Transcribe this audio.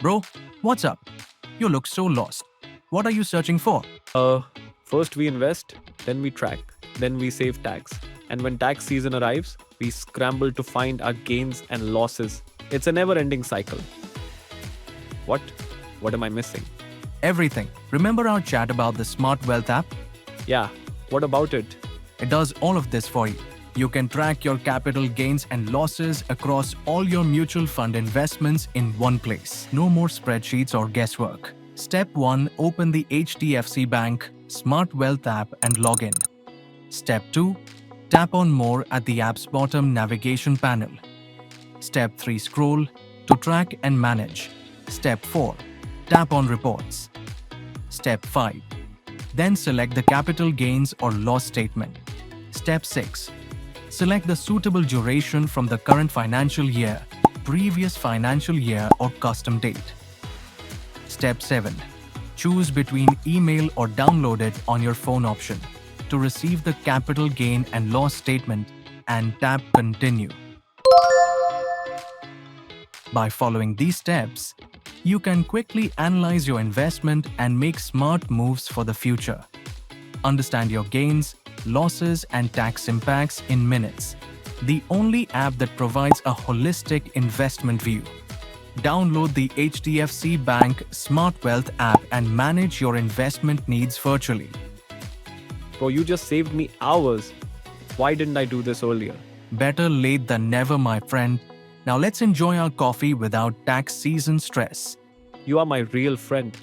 Bro, what's up? You look so lost. What are you searching for? Uh, First we invest, then we track, then we save tax. And when tax season arrives, we scramble to find our gains and losses. It's a never ending cycle. What? What am I missing? Everything. Remember our chat about the SmartWealth app? Yeah, what about it? It does all of this for you. You can track your capital gains and losses across all your mutual fund investments in one place. No more spreadsheets or guesswork. Step 1. Open the HDFC Bank SmartWealth app and log in. Step 2. Tap on More at the app's bottom navigation panel. Step 3. Scroll to track and manage. Step 4. Tap on Reports. Step 5. Then select the capital gains or loss statement. Step 6. Select the suitable duration from the current financial year, previous financial year, or custom date. Step 7. Choose between email or download it on your phone option to receive the capital gain and loss statement and tap Continue. By following these steps, you can quickly analyze your investment and make smart moves for the future. Understand your gains, losses, and tax impacts in minutes. The only app that provides a holistic investment view. Download the HDFC Bank SmartWealth app and manage your investment needs virtually. Bro, you just saved me hours. Why didn't I do this earlier? Better late than never, my friend. Now let's enjoy our coffee without tax season stress. You are my real friend.